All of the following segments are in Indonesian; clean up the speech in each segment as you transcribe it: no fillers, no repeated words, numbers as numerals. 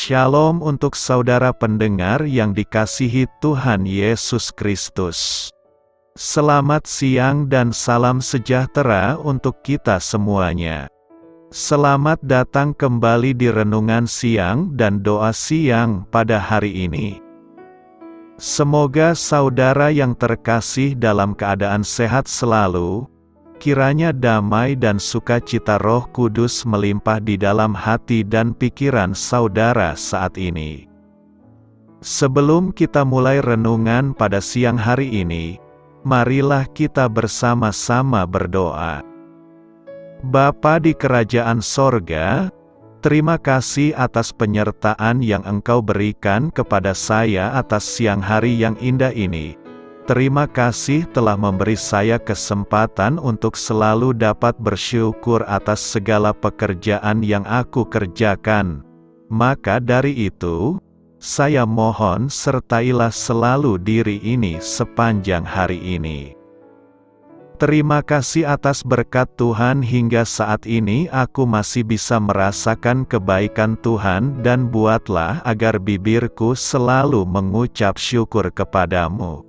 Shalom untuk saudara pendengar yang dikasihi Tuhan Yesus Kristus. Selamat siang dan salam sejahtera untuk kita semuanya. Selamat datang kembali di renungan siang dan doa siang pada hari ini. Semoga saudara yang terkasih dalam keadaan sehat selalu. Kiranya damai dan sukacita Roh Kudus melimpah di dalam hati dan pikiran saudara saat ini. Sebelum kita mulai renungan pada siang hari ini, marilah kita bersama-sama berdoa. Bapa di kerajaan sorga, terima kasih atas penyertaan yang Engkau berikan kepada saya atas siang hari yang indah ini. Terima kasih telah memberi saya kesempatan untuk selalu dapat bersyukur atas segala pekerjaan yang aku kerjakan. Maka dari itu, saya mohon sertailah selalu diri ini sepanjang hari ini. Terima kasih atas berkat Tuhan hingga saat ini aku masih bisa merasakan kebaikan Tuhan dan buatlah agar bibirku selalu mengucap syukur kepadamu.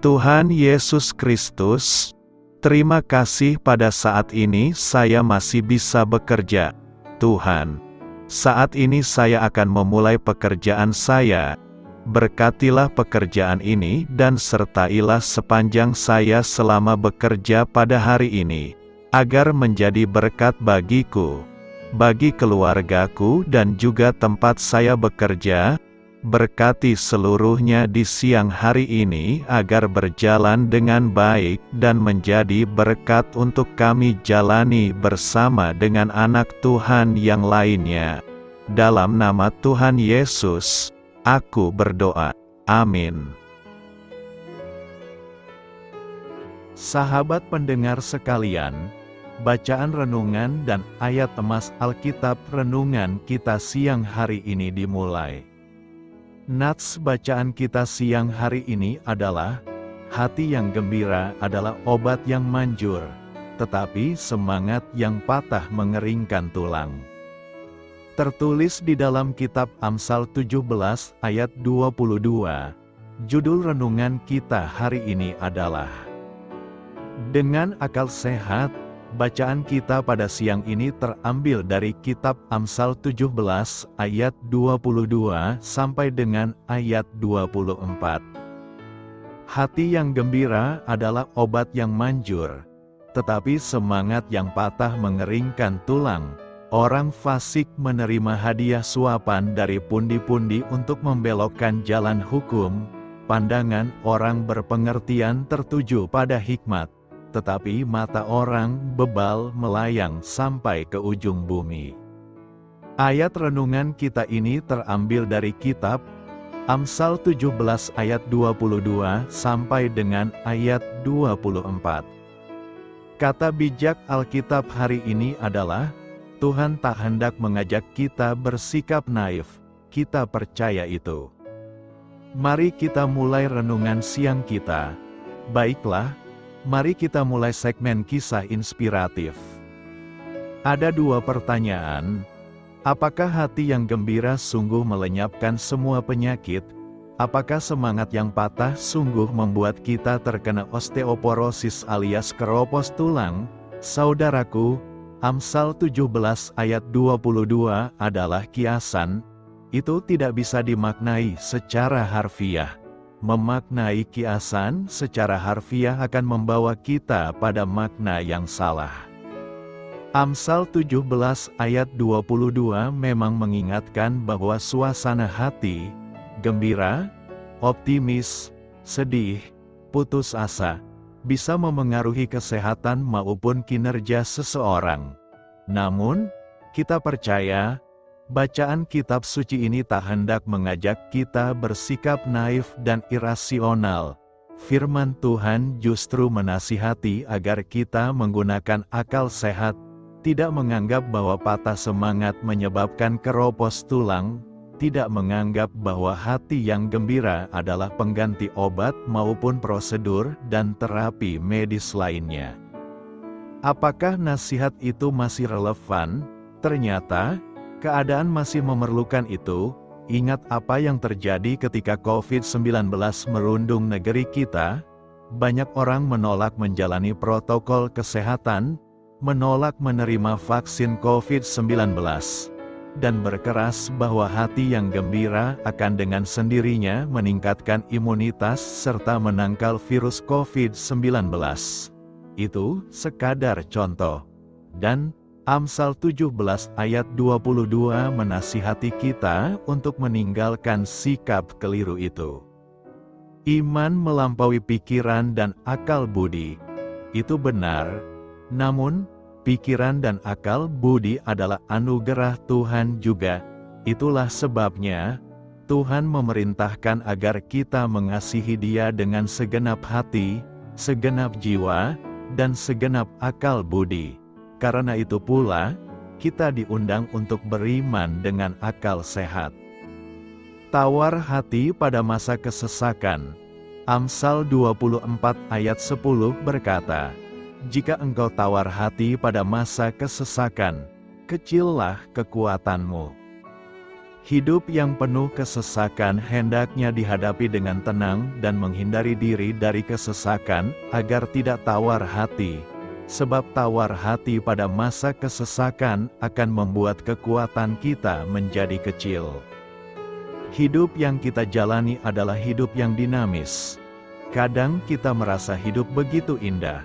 Tuhan Yesus Kristus, terima kasih pada saat ini saya masih bisa bekerja. Tuhan, saat ini saya akan memulai pekerjaan saya. Berkatilah pekerjaan ini dan sertailah sepanjang saya selama bekerja pada hari ini, agar menjadi berkat bagiku, bagi keluargaku dan juga tempat saya bekerja. Berkati seluruhnya di siang hari ini agar berjalan dengan baik dan menjadi berkat untuk kami jalani bersama dengan anak Tuhan yang lainnya. Dalam nama Tuhan Yesus, aku berdoa. Amin. Sahabat pendengar sekalian, bacaan renungan dan ayat temas Alkitab renungan kita siang hari ini dimulai. Nats bacaan kita siang hari ini adalah, hati yang gembira adalah obat yang manjur, tetapi semangat yang patah mengeringkan tulang. Tertulis di dalam kitab Amsal 17 ayat 22, judul renungan kita hari ini adalah, Dengan akal sehat. Bacaan kita pada siang ini terambil dari kitab Amsal 17 ayat 22 sampai dengan ayat 24. Hati yang gembira adalah obat yang manjur, tetapi semangat yang patah mengeringkan tulang. Orang fasik menerima hadiah suapan dari pundi-pundi untuk membelokkan jalan hukum. Pandangan orang berpengertian tertuju pada hikmat, tetapi mata orang bebal melayang sampai ke ujung bumi. Ayat renungan kita ini terambil dari kitab Amsal 17 ayat 22 sampai dengan ayat 24. Kata bijak Alkitab hari ini adalah, Tuhan tak hendak mengajak kita bersikap naif, kita percaya itu. Mari kita mulai renungan siang kita. Baiklah, mari kita mulai segmen kisah inspiratif. Ada dua pertanyaan. Apakah hati yang gembira sungguh melenyapkan semua penyakit? Apakah semangat yang patah sungguh membuat kita terkena osteoporosis alias keropos tulang? Saudaraku, Amsal 17 ayat 22 adalah kiasan. Itu tidak bisa dimaknai secara harfiah. Memaknai kiasan secara harfiah akan membawa kita pada makna yang salah. Amsal 17 ayat 22 memang mengingatkan bahwa suasana hati, gembira, optimis, sedih, putus asa, bisa memengaruhi kesehatan maupun kinerja seseorang. Namun, kita percaya, bacaan kitab suci ini tak hendak mengajak kita bersikap naif dan irasional. Firman Tuhan justru menasihati agar kita menggunakan akal sehat, tidak menganggap bahwa patah semangat menyebabkan keropos tulang, tidak menganggap bahwa hati yang gembira adalah pengganti obat maupun prosedur dan terapi medis lainnya. Apakah nasihat itu masih relevan? Ternyata, keadaan masih memerlukan itu, ingat apa yang terjadi ketika COVID-19 merundung negeri kita. Banyak orang menolak menjalani protokol kesehatan, menolak menerima vaksin COVID-19, dan berkeras bahwa hati yang gembira akan dengan sendirinya meningkatkan imunitas serta menangkal virus COVID-19. Itu sekadar contoh. Dan Amsal 17 ayat 22 menasihati kita untuk meninggalkan sikap keliru itu. Iman melampaui pikiran dan akal budi. Itu benar, namun pikiran dan akal budi adalah anugerah Tuhan juga. Itulah sebabnya Tuhan memerintahkan agar kita mengasihi Dia dengan segenap hati, segenap jiwa, dan segenap akal budi. Karena itu pula, kita diundang untuk beriman dengan akal sehat. Tawar hati pada masa kesesakan. Amsal 24 ayat 10 berkata, "Jika engkau tawar hati pada masa kesesakan, kecillah kekuatanmu." Hidup yang penuh kesesakan hendaknya dihadapi dengan tenang dan menghindari diri dari kesesakan agar tidak tawar hati. Sebab tawar hati pada masa kesesakan akan membuat kekuatan kita menjadi kecil. Hidup yang kita jalani adalah hidup yang dinamis. Kadang kita merasa hidup begitu indah,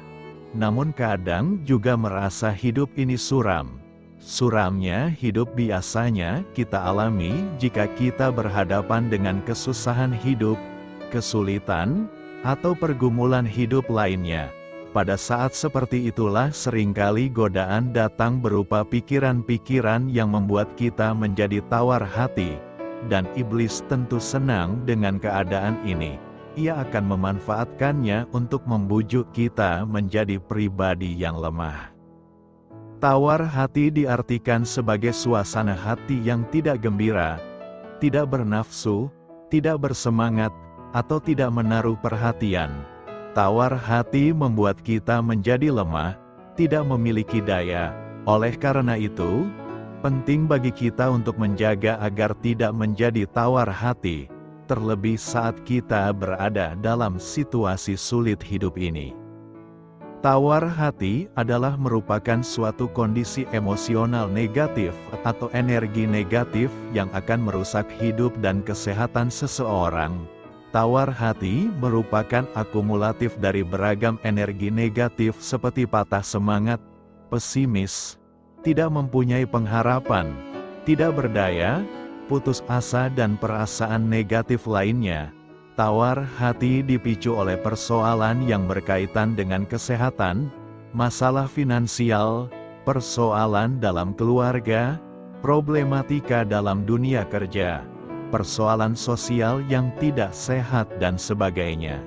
namun kadang juga merasa hidup ini suram. Suramnya hidup biasanya kita alami jika kita berhadapan dengan kesusahan hidup, kesulitan, atau pergumulan hidup lainnya. Pada saat seperti itulah seringkali godaan datang berupa pikiran-pikiran yang membuat kita menjadi tawar hati. Dan iblis tentu senang dengan keadaan ini. Ia akan memanfaatkannya untuk membujuk kita menjadi pribadi yang lemah. Tawar hati diartikan sebagai suasana hati yang tidak gembira, tidak bernafsu, tidak bersemangat, atau tidak menaruh perhatian. Tawar hati membuat kita menjadi lemah, tidak memiliki daya. Oleh karena itu, penting bagi kita untuk menjaga agar tidak menjadi tawar hati, terlebih saat kita berada dalam situasi sulit hidup ini. Tawar hati adalah merupakan suatu kondisi emosional negatif atau energi negatif yang akan merusak hidup dan kesehatan seseorang. Tawar hati merupakan akumulatif dari beragam energi negatif seperti patah semangat, pesimis, tidak mempunyai pengharapan, tidak berdaya, putus asa dan perasaan negatif lainnya. Tawar hati dipicu oleh persoalan yang berkaitan dengan kesehatan, masalah finansial, persoalan dalam keluarga, problematika dalam dunia kerja, persoalan sosial yang tidak sehat dan sebagainya.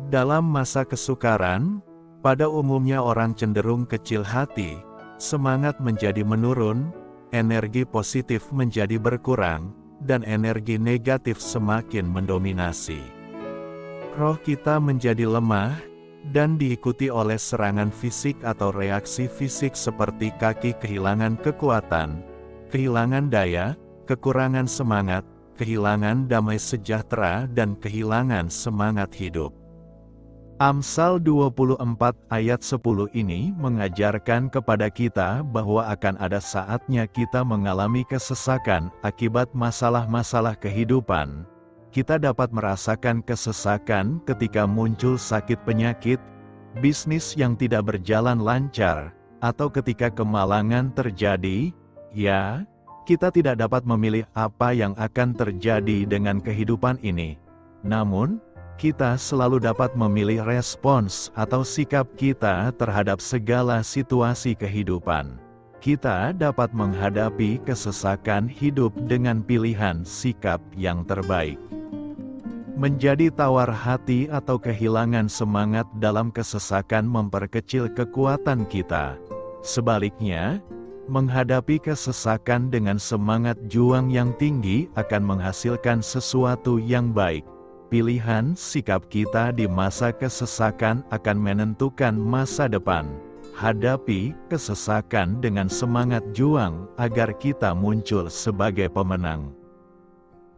Dalam masa kesukaran, pada umumnya orang cenderung kecil hati, semangat menjadi menurun, energi positif menjadi berkurang, dan energi negatif semakin mendominasi. Roh kita menjadi lemah, dan diikuti oleh serangan fisik atau reaksi fisik seperti kaki kehilangan kekuatan, kehilangan daya, kekurangan semangat, kehilangan damai sejahtera dan kehilangan semangat hidup. Amsal 24 ayat 10 ini mengajarkan kepada kita bahwa akan ada saatnya kita mengalami kesesakan akibat masalah-masalah kehidupan. Kita dapat merasakan kesesakan ketika muncul sakit penyakit, bisnis yang tidak berjalan lancar, atau ketika kemalangan terjadi. Ya, kita tidak dapat memilih apa yang akan terjadi dengan kehidupan ini. Namun, kita selalu dapat memilih respons atau sikap kita terhadap segala situasi kehidupan. Kita dapat menghadapi kesesakan hidup dengan pilihan sikap yang terbaik. Menjadi tawar hati atau kehilangan semangat dalam kesesakan memperkecil kekuatan kita. Sebaliknya, menghadapi kesesakan dengan semangat juang yang tinggi akan menghasilkan sesuatu yang baik. Pilihan sikap kita di masa kesesakan akan menentukan masa depan. hadapi kesesakan dengan semangat juang agar kita muncul sebagai pemenang.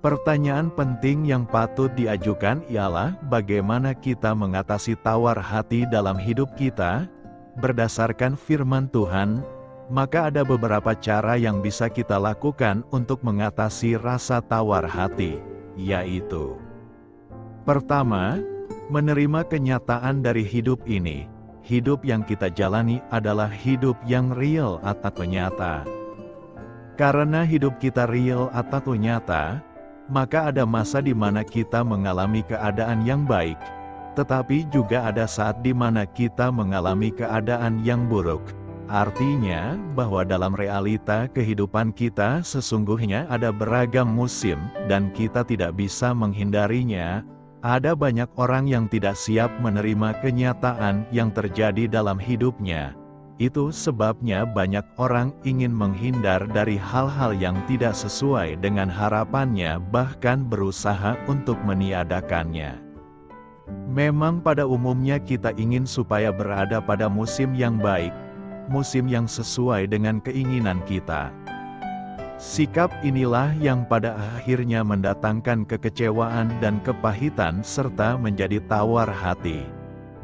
Pertanyaan penting yang patut diajukan ialah bagaimana kita mengatasi tawar hati dalam hidup kita. Berdasarkan firman Tuhan, maka ada beberapa cara yang bisa kita lakukan untuk mengatasi rasa tawar hati, yaitu: pertama, menerima kenyataan dari hidup ini. Hidup yang kita jalani adalah hidup yang real atau nyata. Karena hidup kita real atau nyata, maka ada masa di mana kita mengalami keadaan yang baik, tetapi juga ada saat di mana kita mengalami keadaan yang buruk. Artinya, bahwa dalam realita kehidupan kita sesungguhnya ada beragam musim, dan kita tidak bisa menghindarinya. Ada banyak orang yang tidak siap menerima kenyataan yang terjadi dalam hidupnya. Itu sebabnya banyak orang ingin menghindar dari hal-hal yang tidak sesuai dengan harapannya, bahkan berusaha untuk meniadakannya. Memang pada umumnya kita ingin supaya berada pada musim yang baik, musim yang sesuai dengan keinginan kita. Sikap inilah yang pada akhirnya mendatangkan kekecewaan dan kepahitan serta menjadi tawar hati.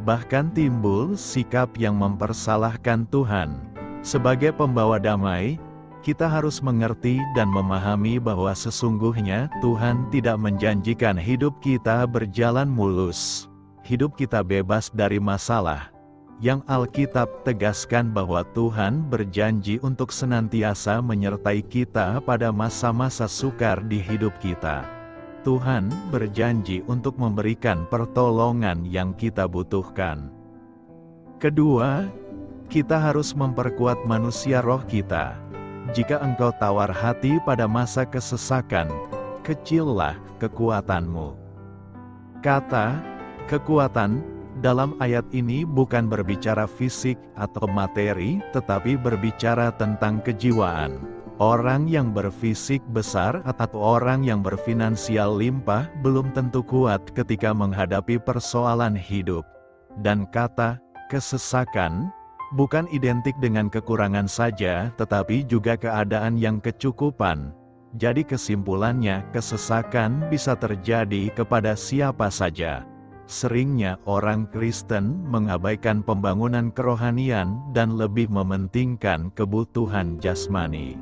Bahkan timbul sikap yang mempersalahkan Tuhan. Sebagai pembawa damai, kita harus mengerti dan memahami bahwa sesungguhnya Tuhan tidak menjanjikan hidup kita berjalan mulus. Hidup kita bebas dari masalah. Yang Alkitab tegaskan bahwa Tuhan berjanji untuk senantiasa menyertai kita pada masa-masa sukar di hidup kita. Tuhan berjanji untuk memberikan pertolongan yang kita butuhkan. Kedua, kita harus memperkuat manusia roh kita. Jika engkau tawar hati pada masa kesesakan, kecillah kekuatanmu. Kata kekuatan dalam ayat ini bukan berbicara fisik atau materi, tetapi berbicara tentang kejiwaan. Orang yang berfisik besar atau orang yang berfinansial limpah belum tentu kuat ketika menghadapi persoalan hidup. Dan kata kesesakan bukan identik dengan kekurangan saja, tetapi juga keadaan yang kecukupan. Jadi kesimpulannya, kesesakan bisa terjadi kepada siapa saja. Seringnya orang Kristen mengabaikan pembangunan kerohanian dan lebih mementingkan kebutuhan jasmani.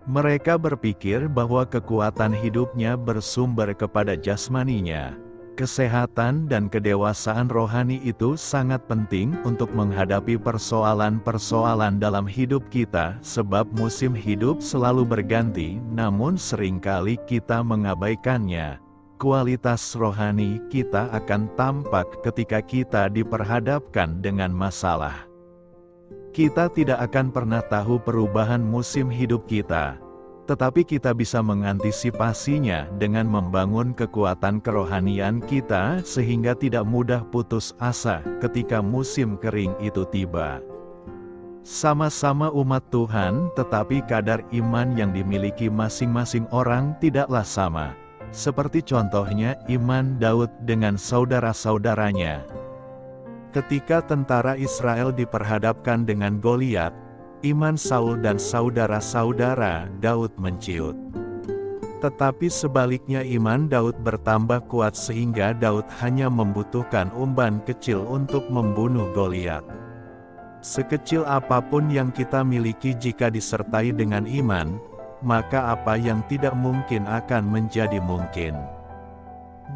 Mereka berpikir bahwa kekuatan hidupnya bersumber kepada jasmaninya. Kesehatan dan kedewasaan rohani itu sangat penting untuk menghadapi persoalan-persoalan dalam hidup kita, sebab musim hidup selalu berganti, namun seringkali kita mengabaikannya. Kualitas rohani kita akan tampak ketika kita diperhadapkan dengan masalah. Kita tidak akan pernah tahu perubahan musim hidup kita, tetapi kita bisa mengantisipasinya dengan membangun kekuatan kerohanian kita sehingga tidak mudah putus asa ketika musim kering itu tiba. Sama-sama umat Tuhan, tetapi kadar iman yang dimiliki masing-masing orang tidaklah sama. Seperti contohnya iman Daud dengan saudara-saudaranya. Ketika tentara Israel diperhadapkan dengan Goliat, iman Saul dan saudara-saudara Daud menciut. Tetapi sebaliknya iman Daud bertambah kuat sehingga Daud hanya membutuhkan umban kecil untuk membunuh Goliat. Sekecil apapun yang kita miliki jika disertai dengan iman, maka apa yang tidak mungkin akan menjadi mungkin.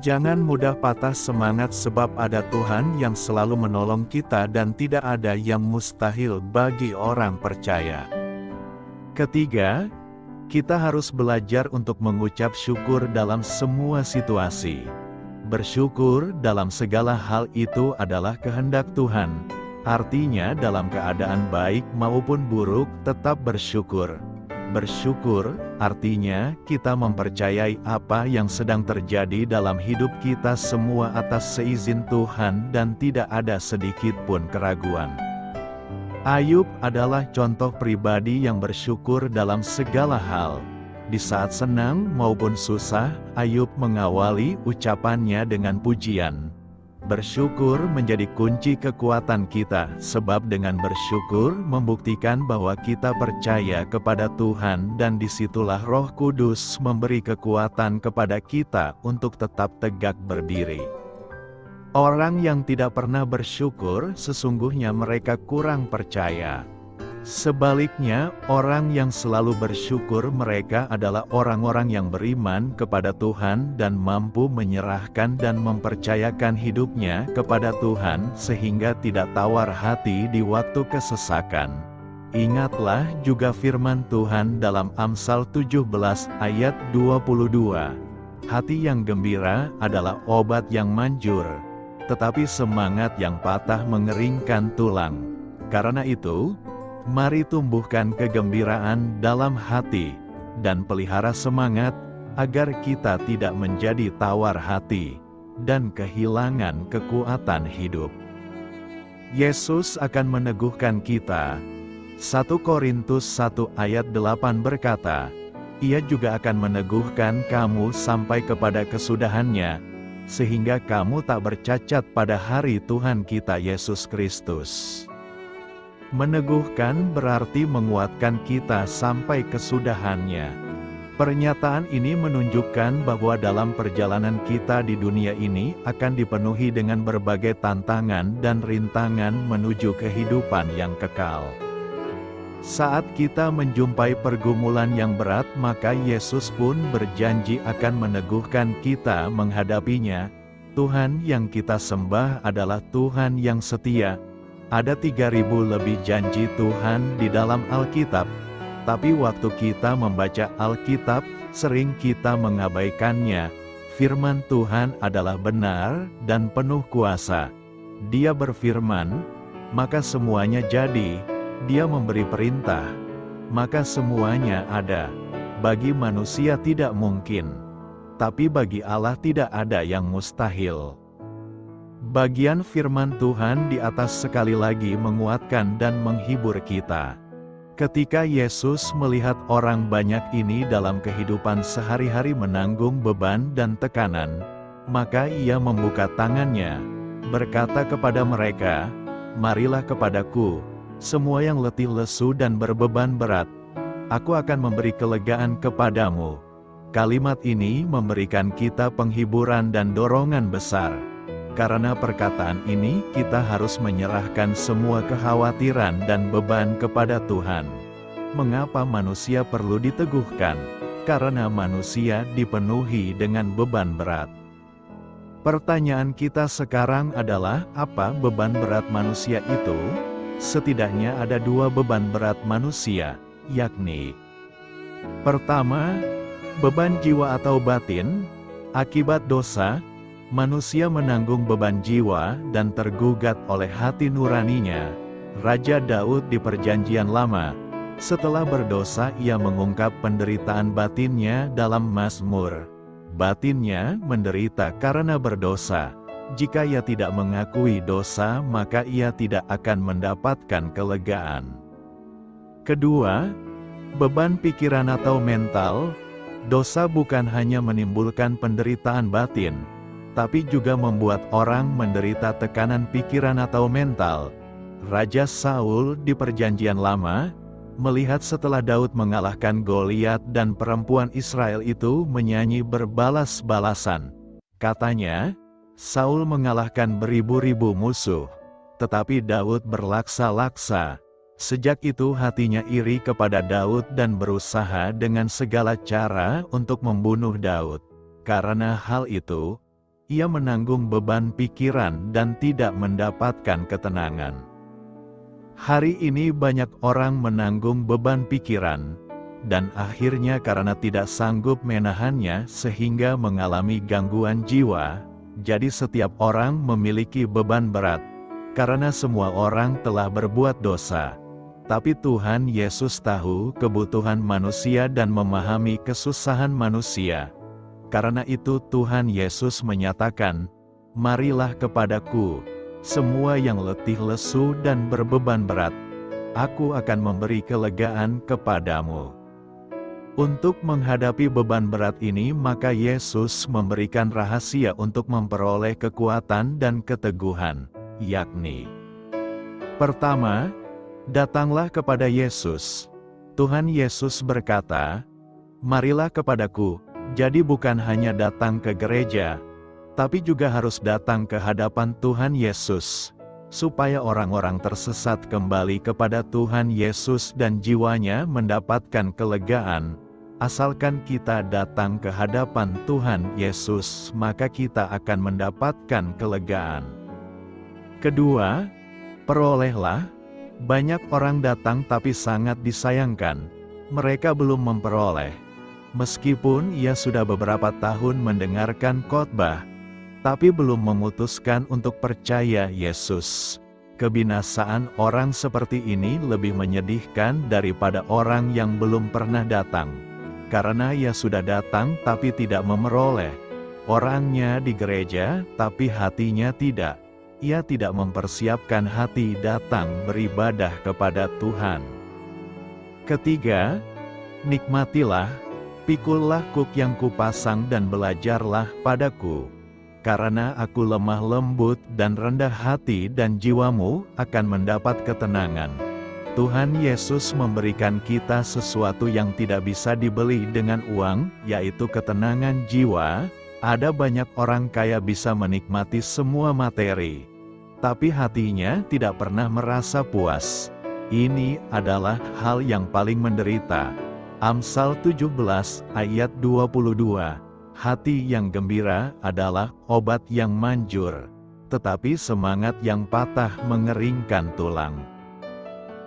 Jangan mudah patah semangat sebab ada Tuhan yang selalu menolong kita dan tidak ada yang mustahil bagi orang percaya. Ketiga, kita harus belajar untuk mengucap syukur dalam semua situasi. Bersyukur dalam segala hal itu adalah kehendak Tuhan. Artinya dalam keadaan baik maupun buruk tetap bersyukur. Bersyukur, artinya kita mempercayai apa yang sedang terjadi dalam hidup kita semua atas seizin Tuhan dan tidak ada sedikit pun keraguan. Ayub adalah contoh pribadi yang bersyukur dalam segala hal. Di saat senang maupun susah, Ayub mengawali ucapannya dengan pujian. Bersyukur menjadi kunci kekuatan kita, sebab dengan bersyukur membuktikan bahwa kita percaya kepada Tuhan dan disitulah Roh Kudus memberi kekuatan kepada kita untuk tetap tegak berdiri. Orang yang tidak pernah bersyukur, sesungguhnya mereka kurang percaya. Sebaliknya, orang yang selalu bersyukur mereka adalah orang-orang yang beriman kepada Tuhan dan mampu menyerahkan dan mempercayakan hidupnya kepada Tuhan sehingga tidak tawar hati di waktu kesesakan. Ingatlah juga firman Tuhan dalam Amsal 17 ayat 22. Hati yang gembira adalah obat yang manjur, tetapi semangat yang patah mengeringkan tulang. Karena itu, mari tumbuhkan kegembiraan dalam hati, dan pelihara semangat, agar kita tidak menjadi tawar hati, dan kehilangan kekuatan hidup. Yesus akan meneguhkan kita. 1 Korintus 1 ayat 8 berkata, Ia juga akan meneguhkan kamu sampai kepada kesudahannya, sehingga kamu tak bercacat pada hari Tuhan kita Yesus Kristus. Meneguhkan berarti menguatkan kita sampai kesudahannya. Pernyataan ini menunjukkan bahwa dalam perjalanan kita di dunia ini akan dipenuhi dengan berbagai tantangan dan rintangan menuju kehidupan yang kekal. Saat kita menjumpai pergumulan yang berat, maka Yesus pun berjanji akan meneguhkan kita menghadapinya. Tuhan yang kita sembah adalah Tuhan yang setia. Ada 3.000 lebih janji Tuhan di dalam Alkitab, tapi waktu kita membaca Alkitab, sering kita mengabaikannya. Firman Tuhan adalah benar dan penuh kuasa. Dia berfirman, maka semuanya jadi. Dia memberi perintah, maka semuanya ada. Bagi manusia tidak mungkin, tapi bagi Allah tidak ada yang mustahil. Bagian firman Tuhan di atas sekali lagi menguatkan dan menghibur kita. Ketika Yesus melihat orang banyak ini dalam kehidupan sehari-hari menanggung beban dan tekanan, maka Ia membuka tangannya, berkata kepada mereka, Marilah kepadaku, semua yang letih lesu dan berbeban berat, aku akan memberi kelegaan kepadamu. Kalimat ini memberikan kita penghiburan dan dorongan besar. Karena perkataan ini, kita harus menyerahkan semua kekhawatiran dan beban kepada Tuhan. Mengapa manusia perlu diteguhkan? Karena manusia dipenuhi dengan beban berat. Pertanyaan kita sekarang adalah, apa beban berat manusia itu? Setidaknya ada 2 beban berat manusia, yakni: pertama, beban jiwa atau batin. Akibat dosa, manusia menanggung beban jiwa dan tergugat oleh hati nuraninya. Raja Daud di Perjanjian Lama, setelah berdosa ia mengungkap penderitaan batinnya dalam Mazmur. Batinnya menderita karena berdosa. Jika ia tidak mengakui dosa, maka ia tidak akan mendapatkan kelegaan. Kedua, beban pikiran atau mental. Dosa bukan hanya menimbulkan penderitaan batin, tapi juga membuat orang menderita tekanan pikiran atau mental. Raja Saul di Perjanjian Lama melihat setelah Daud mengalahkan Goliat dan perempuan Israel itu menyanyi berbalas-balasan. Katanya, Saul mengalahkan beribu-ribu musuh, tetapi Daud berlaksa-laksa. Sejak itu hatinya iri kepada Daud dan berusaha dengan segala cara untuk membunuh Daud. Karena hal itu, ia menanggung beban pikiran dan tidak mendapatkan ketenangan. Hari ini banyak orang menanggung beban pikiran, dan akhirnya karena tidak sanggup menahannya sehingga mengalami gangguan jiwa. Jadi setiap orang memiliki beban berat, karena semua orang telah berbuat dosa. Tapi Tuhan Yesus tahu kebutuhan manusia dan memahami kesusahan manusia. Karena itu Tuhan Yesus menyatakan, Marilah kepadaku, semua yang letih lesu dan berbeban berat, aku akan memberi kelegaan kepadamu. Untuk menghadapi beban berat ini, maka Yesus memberikan rahasia untuk memperoleh kekuatan dan keteguhan, yakni: pertama, datanglah kepada Yesus. Tuhan Yesus berkata, "Marilah kepadaku." Jadi bukan hanya datang ke gereja, tapi juga harus datang ke hadapan Tuhan Yesus, supaya orang-orang tersesat kembali kepada Tuhan Yesus dan jiwanya mendapatkan kelegaan. Asalkan kita datang ke hadapan Tuhan Yesus, maka kita akan mendapatkan kelegaan. Kedua, perolehlah. Banyak orang datang tapi sangat disayangkan, mereka belum memperoleh. Meskipun ia sudah beberapa tahun mendengarkan khotbah, tapi belum memutuskan untuk percaya Yesus. Kebinasaan orang seperti ini lebih menyedihkan daripada orang yang belum pernah datang. Karena ia sudah datang tapi tidak memperoleh. Orangnya di gereja, tapi hatinya tidak. Ia tidak mempersiapkan hati datang beribadah kepada Tuhan. Ketiga, nikmatilah, pikullah kuk yang kupasang dan belajarlah padaku. Karena aku lemah lembut dan rendah hati, dan jiwamu akan mendapat ketenangan. Tuhan Yesus memberikan kita sesuatu yang tidak bisa dibeli dengan uang, yaitu ketenangan jiwa. Ada banyak orang kaya bisa menikmati semua materi, tapi hatinya tidak pernah merasa puas. Ini adalah hal yang paling menderita. Amsal 17 ayat 22. Hati yang gembira adalah obat yang manjur, tetapi semangat yang patah mengeringkan tulang.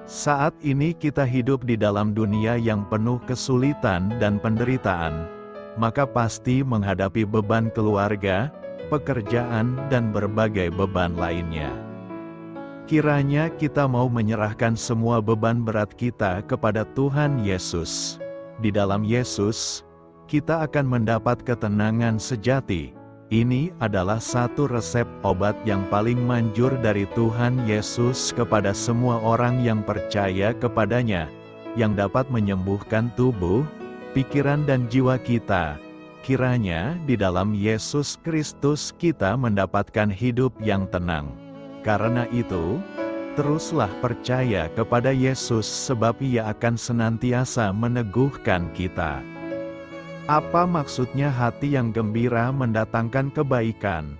Saat ini kita hidup di dalam dunia yang penuh kesulitan dan penderitaan, maka pasti menghadapi beban keluarga, pekerjaan, dan berbagai beban lainnya. Kiranya kita mau menyerahkan semua beban berat kita kepada Tuhan Yesus. Di dalam Yesus, kita akan mendapat ketenangan sejati. Ini adalah satu resep obat yang paling manjur dari Tuhan Yesus kepada semua orang yang percaya kepadanya, yang dapat menyembuhkan tubuh, pikiran dan jiwa kita. Kiranya di dalam Yesus Kristus kita mendapatkan hidup yang tenang. Karena itu, teruslah percaya kepada Yesus sebab Ia akan senantiasa meneguhkan kita. Apa maksudnya hati yang gembira mendatangkan kebaikan?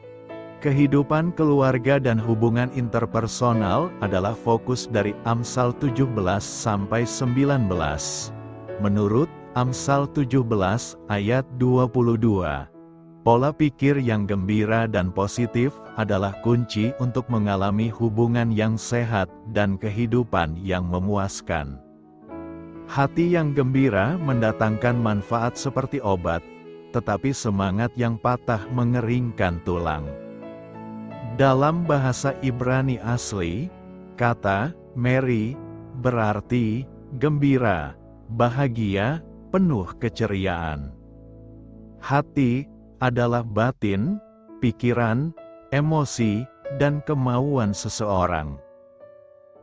Kehidupan keluarga dan hubungan interpersonal adalah fokus dari Amsal 17 sampai 19. Menurut Amsal 17 ayat 22, pola pikir yang gembira dan positif adalah kunci untuk mengalami hubungan yang sehat dan kehidupan yang memuaskan. Hati yang gembira mendatangkan manfaat seperti obat, tetapi semangat yang patah mengeringkan tulang. Dalam bahasa Ibrani asli, kata "meri" berarti gembira, bahagia, penuh keceriaan. Hati adalah batin, pikiran, emosi, dan kemauan seseorang.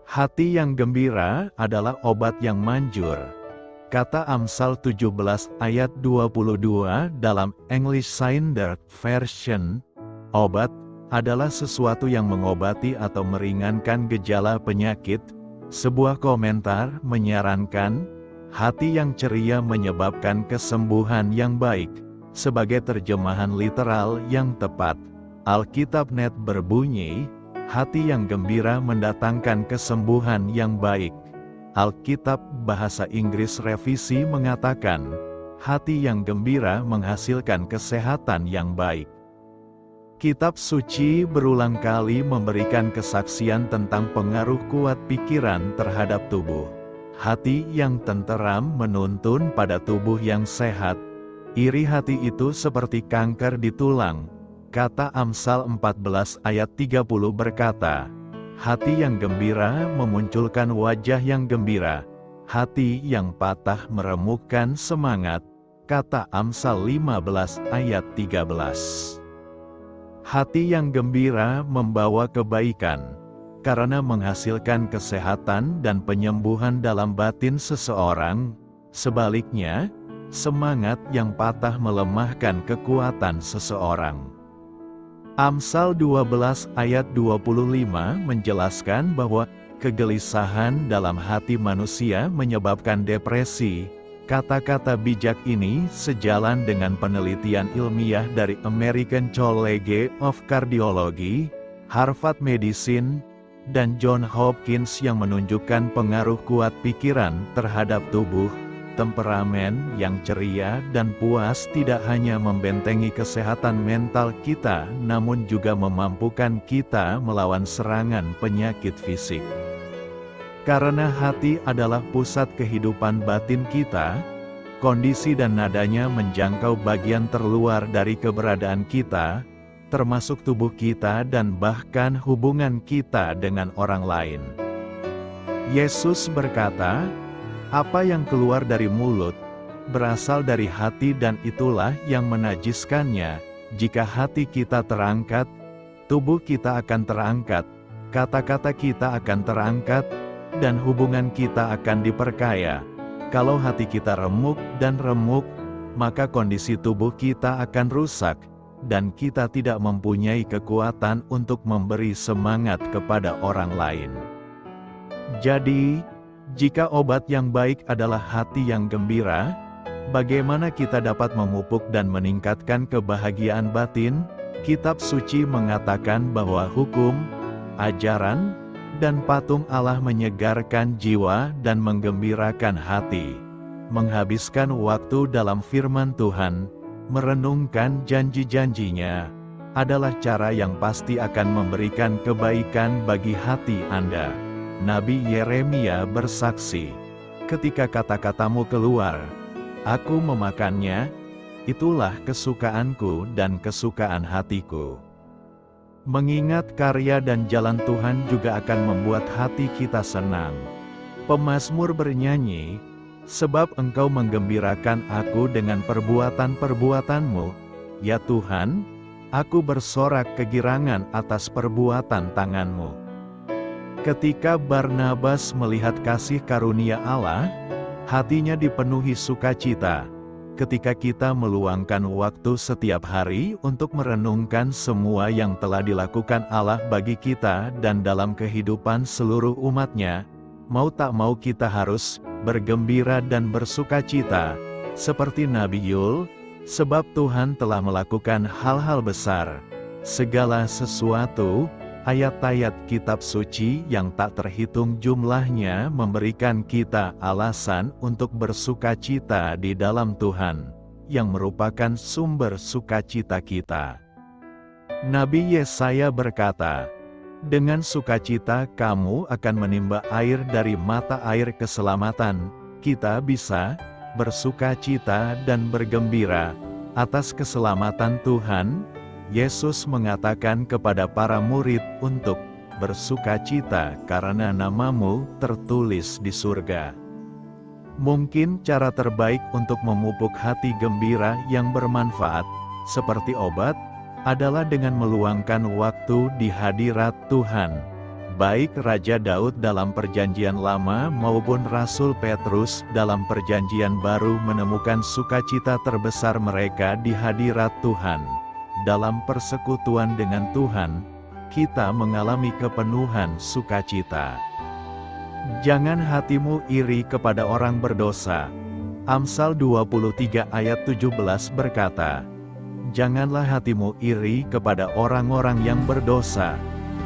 Hati yang gembira adalah obat yang manjur. Kata Amsal 17 ayat 22 dalam English Standard Version, obat adalah sesuatu yang mengobati atau meringankan gejala penyakit. Sebuah komentar menyarankan, hati yang ceria menyebabkan kesembuhan yang baik. Sebagai terjemahan literal yang tepat, Alkitab.net berbunyi, hati yang gembira mendatangkan kesembuhan yang baik. Alkitab Bahasa Inggris Revisi mengatakan, hati yang gembira menghasilkan kesehatan yang baik. Kitab suci berulang kali memberikan kesaksian tentang pengaruh kuat pikiran terhadap tubuh. Hati yang tenteram menuntun pada tubuh yang sehat. Iri hati itu seperti kanker di tulang. Kata Amsal 14 ayat 30 berkata, hati yang gembira memunculkan wajah yang gembira. Hati yang patah meremukkan semangat. Kata Amsal 15 ayat 13. Hati yang gembira membawa kebaikan, karena menghasilkan kesehatan dan penyembuhan dalam batin seseorang. Sebaliknya, semangat yang patah melemahkan kekuatan seseorang. Amsal 12 ayat 25 menjelaskan bahwa kegelisahan dalam hati manusia menyebabkan depresi. Kata-kata bijak ini sejalan dengan penelitian ilmiah dari American College of Cardiology, Harvard Medicine, dan Johns Hopkins yang menunjukkan pengaruh kuat pikiran terhadap tubuh. Temperamen yang ceria dan puas tidak hanya membentengi kesehatan mental kita, namun juga memampukan kita melawan serangan penyakit fisik. Karena hati adalah pusat kehidupan batin kita, kondisi dan nadanya menjangkau bagian terluar dari keberadaan kita, termasuk tubuh kita dan bahkan hubungan kita dengan orang lain. Yesus berkata, "Apa yang keluar dari mulut, berasal dari hati dan itulah yang menajiskannya. Jika hati kita terangkat, tubuh kita akan terangkat, kata-kata kita akan terangkat, dan hubungan kita akan diperkaya. Kalau hati kita remuk dan remuk, maka kondisi tubuh kita akan rusak, dan kita tidak mempunyai kekuatan untuk memberi semangat kepada orang lain." Jadi, jika obat yang baik adalah hati yang gembira, bagaimana kita dapat memupuk dan meningkatkan kebahagiaan batin? Kitab suci mengatakan bahwa hukum, ajaran, dan patung Allah menyegarkan jiwa dan menggembirakan hati. Menghabiskan waktu dalam firman Tuhan, merenungkan janji-janjinya, adalah cara yang pasti akan memberikan kebaikan bagi hati Anda. Nabi Yeremia bersaksi, "Ketika kata-katamu keluar, aku memakannya, itulah kesukaanku dan kesukaan hatiku." Mengingat karya dan jalan Tuhan juga akan membuat hati kita senang. Pemazmur bernyanyi, "Sebab Engkau menggembirakan aku dengan perbuatan-perbuatanmu, ya Tuhan, aku bersorak kegirangan atas perbuatan tangan-Mu." Ketika Barnabas melihat kasih karunia Allah, hatinya dipenuhi sukacita. Ketika kita meluangkan waktu setiap hari untuk merenungkan semua yang telah dilakukan Allah bagi kita dan dalam kehidupan seluruh umat-Nya, mau tak mau kita harus bergembira dan bersukacita, seperti Nabi Yul, sebab Tuhan telah melakukan hal-hal besar. Segala sesuatu, ayat-ayat kitab suci yang tak terhitung jumlahnya memberikan kita alasan untuk bersukacita di dalam Tuhan, yang merupakan sumber sukacita kita. Nabi Yesaya berkata, "Dengan sukacita kamu akan menimba air dari mata air keselamatan." Kita bisa bersukacita dan bergembira atas keselamatan Tuhan. Yesus mengatakan kepada para murid untuk bersukacita karena namamu tertulis di surga. Mungkin cara terbaik untuk memupuk hati gembira yang bermanfaat, seperti obat, adalah dengan meluangkan waktu di hadirat Tuhan. Baik Raja Daud dalam Perjanjian Lama maupun Rasul Petrus dalam Perjanjian Baru menemukan sukacita terbesar mereka di hadirat Tuhan. Dalam persekutuan dengan Tuhan, kita mengalami kepenuhan sukacita. Jangan hatimu iri kepada orang berdosa. Amsal 23 ayat 17 berkata, "Janganlah hatimu iri kepada orang-orang yang berdosa,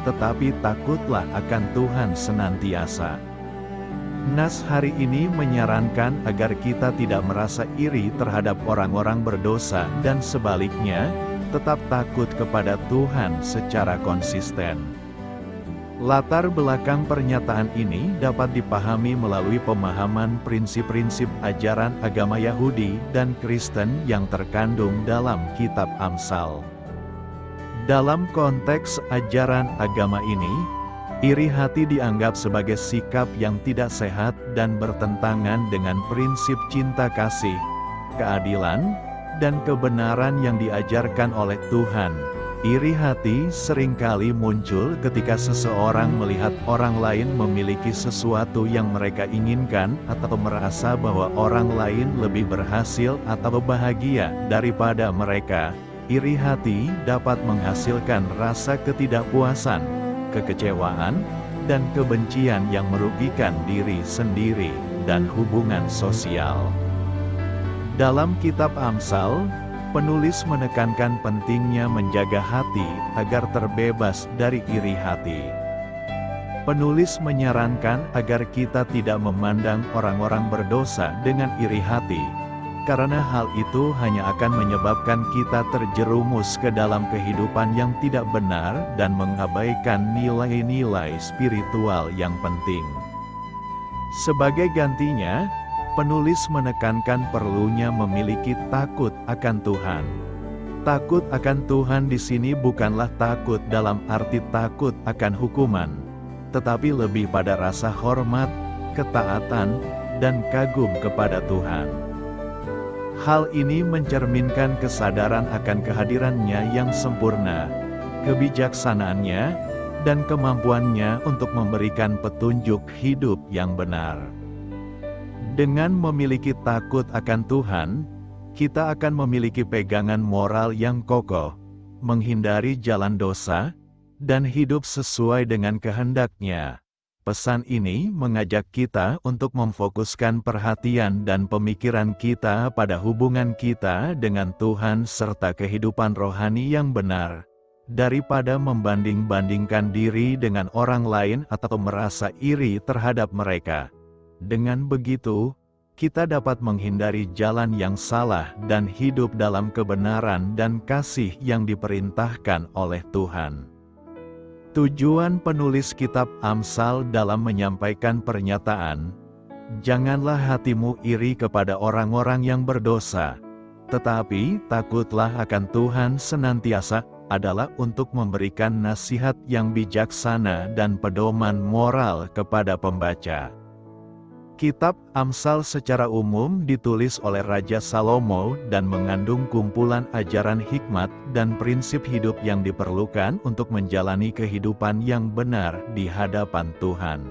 tetapi takutlah akan Tuhan senantiasa." Nas hari ini menyarankan agar kita tidak merasa iri terhadap orang-orang berdosa dan sebaliknya, tetap takut kepada Tuhan secara konsisten. Latar belakang pernyataan ini dapat dipahami melalui pemahaman prinsip-prinsip ajaran agama Yahudi dan Kristen yang terkandung dalam kitab Amsal. Dalam konteks ajaran agama ini, iri hati dianggap sebagai sikap yang tidak sehat dan bertentangan dengan prinsip cinta kasih, keadilan, dan kebenaran yang diajarkan oleh Tuhan. Iri hati seringkali muncul ketika seseorang melihat orang lain memiliki sesuatu yang mereka inginkan atau merasa bahwa orang lain lebih berhasil atau bahagia daripada mereka. Iri hati dapat menghasilkan rasa ketidakpuasan, kekecewaan, dan kebencian yang merugikan diri sendiri dan hubungan sosial. Dalam kitab Amsal, penulis menekankan pentingnya menjaga hati agar terbebas dari iri hati. Penulis menyarankan agar kita tidak memandang orang-orang berdosa dengan iri hati, karena hal itu hanya akan menyebabkan kita terjerumus ke dalam kehidupan yang tidak benar dan mengabaikan nilai-nilai spiritual yang penting. Sebagai gantinya, penulis menekankan perlunya memiliki takut akan Tuhan. Takut akan Tuhan di sini bukanlah takut dalam arti takut akan hukuman, tetapi lebih pada rasa hormat, ketaatan, dan kagum kepada Tuhan. Hal ini mencerminkan kesadaran akan kehadiran-Nya yang sempurna, kebijaksanaannya, dan kemampuannya untuk memberikan petunjuk hidup yang benar. Dengan memiliki takut akan Tuhan, kita akan memiliki pegangan moral yang kokoh, menghindari jalan dosa, dan hidup sesuai dengan kehendak-Nya. Pesan ini mengajak kita untuk memfokuskan perhatian dan pemikiran kita pada hubungan kita dengan Tuhan serta kehidupan rohani yang benar, daripada membanding-bandingkan diri dengan orang lain atau merasa iri terhadap mereka. Dengan begitu, kita dapat menghindari jalan yang salah dan hidup dalam kebenaran dan kasih yang diperintahkan oleh Tuhan. Tujuan penulis kitab Amsal dalam menyampaikan pernyataan, "Janganlah hatimu iri kepada orang-orang yang berdosa, tetapi takutlah akan Tuhan senantiasa," adalah untuk memberikan nasihat yang bijaksana dan pedoman moral kepada pembaca. Kitab Amsal secara umum ditulis oleh Raja Salomo dan mengandung kumpulan ajaran hikmat dan prinsip hidup yang diperlukan untuk menjalani kehidupan yang benar di hadapan Tuhan.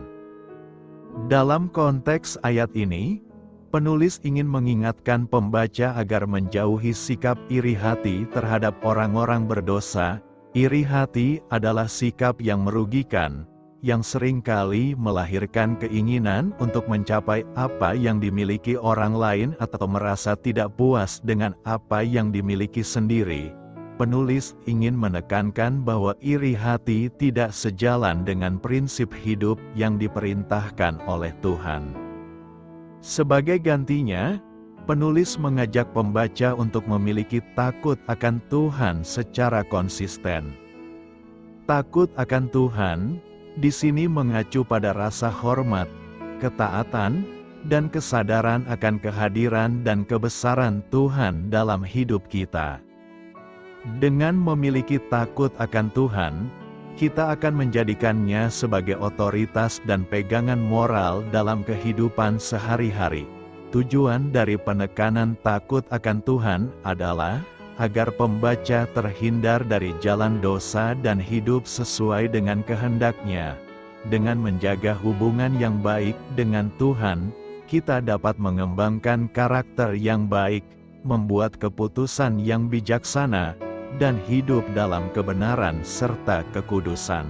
Dalam konteks ayat ini, penulis ingin mengingatkan pembaca agar menjauhi sikap iri hati terhadap orang-orang berdosa. Iri hati adalah sikap yang merugikan, yang seringkali melahirkan keinginan untuk mencapai apa yang dimiliki orang lain atau merasa tidak puas dengan apa yang dimiliki sendiri. Penulis ingin menekankan bahwa iri hati tidak sejalan dengan prinsip hidup yang diperintahkan oleh Tuhan. Sebagai gantinya, penulis mengajak pembaca untuk memiliki takut akan Tuhan secara konsisten. Takut akan Tuhan di sini mengacu pada rasa hormat, ketaatan, dan kesadaran akan kehadiran dan kebesaran Tuhan dalam hidup kita. Dengan memiliki takut akan Tuhan, kita akan menjadikannya sebagai otoritas dan pegangan moral dalam kehidupan sehari-hari. Tujuan dari penekanan takut akan Tuhan adalah agar pembaca terhindar dari jalan dosa dan hidup sesuai dengan kehendak-Nya. Dengan menjaga hubungan yang baik dengan Tuhan, kita dapat mengembangkan karakter yang baik, membuat keputusan yang bijaksana, dan hidup dalam kebenaran serta kekudusan.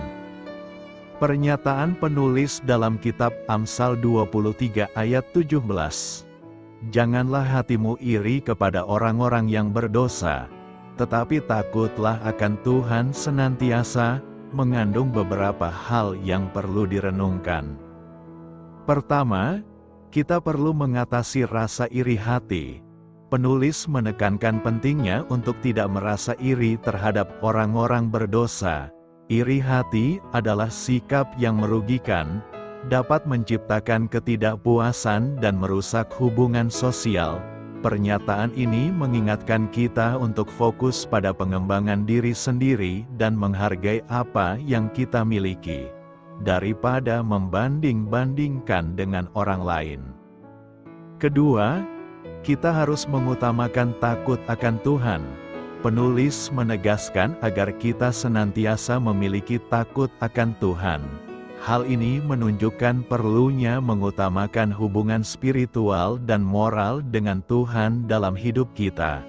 Pernyataan penulis dalam kitab Amsal 23 ayat 17. Janganlah hatimu iri kepada orang-orang yang berdosa, tetapi takutlah akan Tuhan senantiasa, mengandung beberapa hal yang perlu direnungkan. Pertama, kita perlu mengatasi rasa iri hati. Penulis menekankan pentingnya untuk tidak merasa iri terhadap orang-orang berdosa. Iri hati adalah sikap yang merugikan, dapat menciptakan ketidakpuasan dan merusak hubungan sosial. Pernyataan ini mengingatkan kita untuk fokus pada pengembangan diri sendiri dan menghargai apa yang kita miliki, daripada membanding-bandingkan dengan orang lain. Kedua, kita harus mengutamakan takut akan Tuhan. Penulis menegaskan agar kita senantiasa memiliki takut akan Tuhan. Hal ini menunjukkan perlunya mengutamakan hubungan spiritual dan moral dengan Tuhan dalam hidup kita.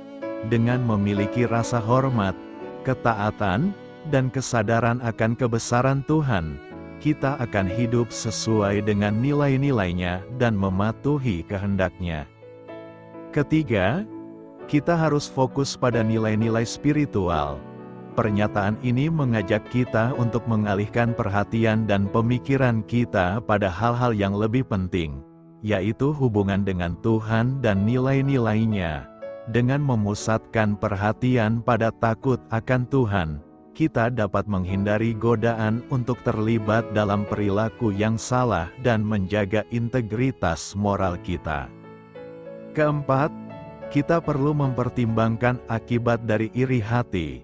Dengan memiliki rasa hormat, ketaatan, dan kesadaran akan kebesaran Tuhan, kita akan hidup sesuai dengan nilai-nilainya dan mematuhi kehendak-Nya. Ketiga, kita harus fokus pada nilai-nilai spiritual. Pernyataan ini mengajak kita untuk mengalihkan perhatian dan pemikiran kita pada hal-hal yang lebih penting, yaitu hubungan dengan Tuhan dan nilai-nilainya. Dengan memusatkan perhatian pada takut akan Tuhan, kita dapat menghindari godaan untuk terlibat dalam perilaku yang salah dan menjaga integritas moral kita. Keempat, kita perlu mempertimbangkan akibat dari iri hati.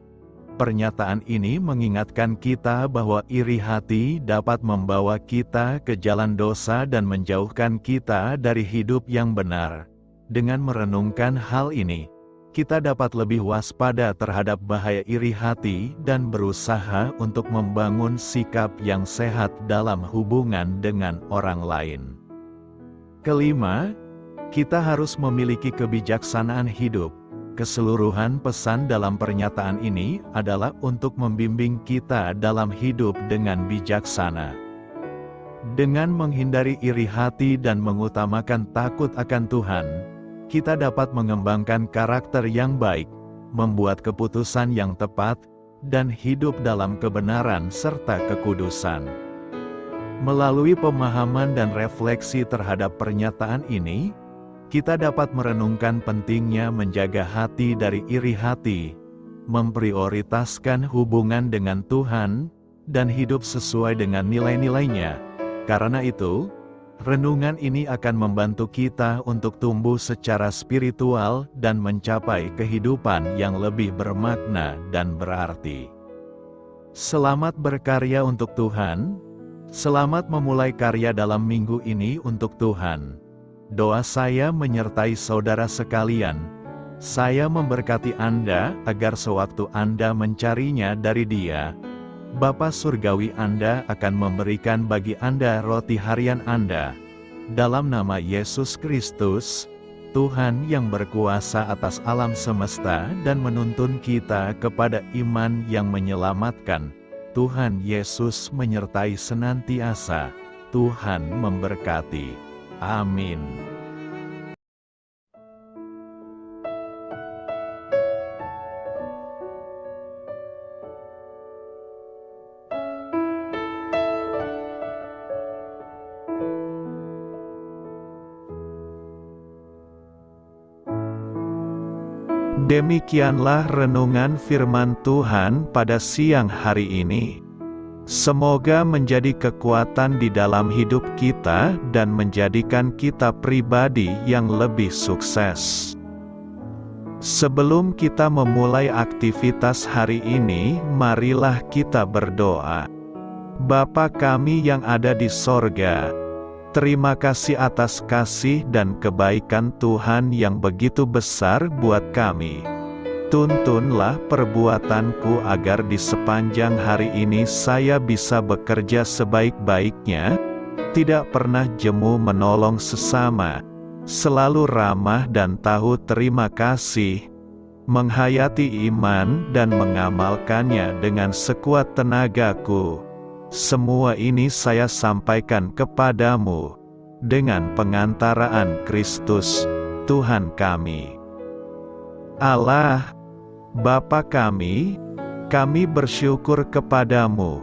Pernyataan ini mengingatkan kita bahwa iri hati dapat membawa kita ke jalan dosa dan menjauhkan kita dari hidup yang benar. Dengan merenungkan hal ini, kita dapat lebih waspada terhadap bahaya iri hati dan berusaha untuk membangun sikap yang sehat dalam hubungan dengan orang lain. Kelima, kita harus memiliki kebijaksanaan hidup. Keseluruhan pesan dalam pernyataan ini adalah untuk membimbing kita dalam hidup dengan bijaksana. Dengan menghindari iri hati dan mengutamakan takut akan Tuhan, kita dapat mengembangkan karakter yang baik, membuat keputusan yang tepat, dan hidup dalam kebenaran serta kekudusan. Melalui pemahaman dan refleksi terhadap pernyataan ini, kita dapat merenungkan pentingnya menjaga hati dari iri hati, memprioritaskan hubungan dengan Tuhan, dan hidup sesuai dengan nilai-nilainya. Karena itu, renungan ini akan membantu kita untuk tumbuh secara spiritual dan mencapai kehidupan yang lebih bermakna dan berarti. Selamat berkarya untuk Tuhan. Selamat memulai karya dalam minggu ini untuk Tuhan. Doa saya menyertai saudara sekalian. Saya memberkati Anda agar sewaktu Anda mencarinya dari Dia, Bapa Surgawi Anda akan memberikan bagi Anda roti harian Anda. Dalam nama Yesus Kristus, Tuhan yang berkuasa atas alam semesta dan menuntun kita kepada iman yang menyelamatkan, Tuhan Yesus menyertai senantiasa. Tuhan memberkati. Amin. Demikianlah renungan firman Tuhan pada siang hari ini. Semoga menjadi kekuatan di dalam hidup kita dan menjadikan kita pribadi yang lebih sukses. Sebelum kita memulai aktivitas hari ini, marilah kita berdoa. Bapa kami yang ada di sorga, terima kasih atas kasih dan kebaikan Tuhan yang begitu besar buat kami. Tuntunlah perbuatanku agar di sepanjang hari ini saya bisa bekerja sebaik-baiknya, tidak pernah jemu menolong sesama, selalu ramah dan tahu terima kasih, menghayati iman dan mengamalkannya dengan sekuat tenagaku. Semua ini saya sampaikan kepadamu, dengan pengantaraan Kristus, Tuhan kami. Allah, Bapa kami bersyukur kepadamu,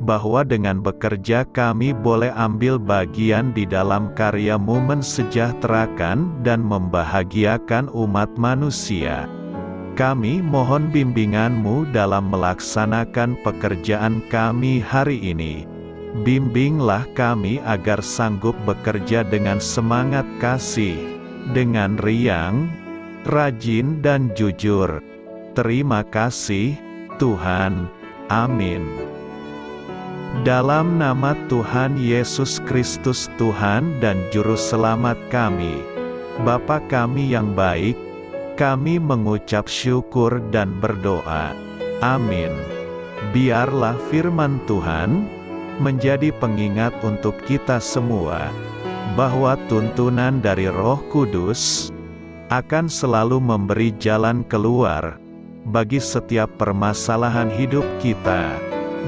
bahwa dengan bekerja kami boleh ambil bagian di dalam karya-Mu mensejahterakan dan membahagiakan umat manusia. Kami mohon bimbingan-Mu dalam melaksanakan pekerjaan kami hari ini. Bimbinglah kami agar sanggup bekerja dengan semangat kasih, dengan riang, rajin dan jujur. Terima kasih, Tuhan. Amin. Dalam nama Tuhan Yesus Kristus Tuhan dan Juru Selamat kami, Bapa kami yang baik, Kami mengucap syukur dan berdoa. Amin. Biarlah firman Tuhan menjadi pengingat untuk kita semua, bahwa tuntunan dari Roh Kudus akan selalu memberi jalan keluar bagi setiap permasalahan hidup kita,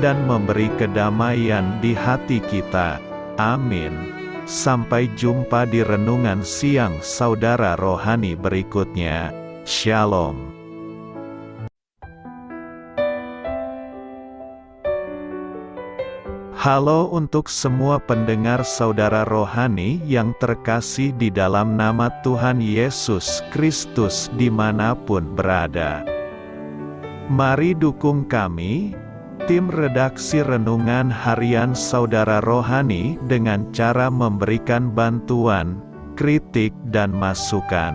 dan memberi kedamaian di hati kita. Amin. Sampai jumpa di renungan siang saudara rohani berikutnya. Shalom. Halo untuk semua pendengar saudara rohani yang terkasih di dalam nama Tuhan Yesus Kristus dimanapun berada. Mari dukung kami, tim redaksi Renungan Harian Saudara Rohani, dengan cara memberikan bantuan, kritik dan masukan.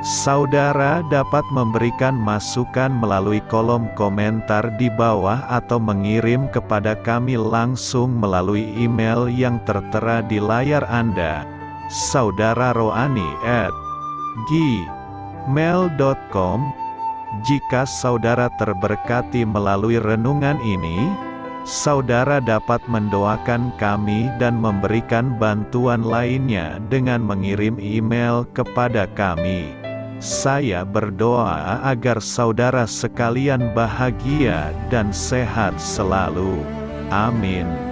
Saudara dapat memberikan masukan melalui kolom komentar di bawah atau mengirim kepada kami langsung melalui email yang tertera di layar Anda, saudararohani@gmail.com. Jika saudara terberkati melalui renungan ini, saudara dapat mendoakan kami dan memberikan bantuan lainnya dengan mengirim email kepada kami. Saya berdoa agar saudara sekalian bahagia dan sehat selalu. Amin.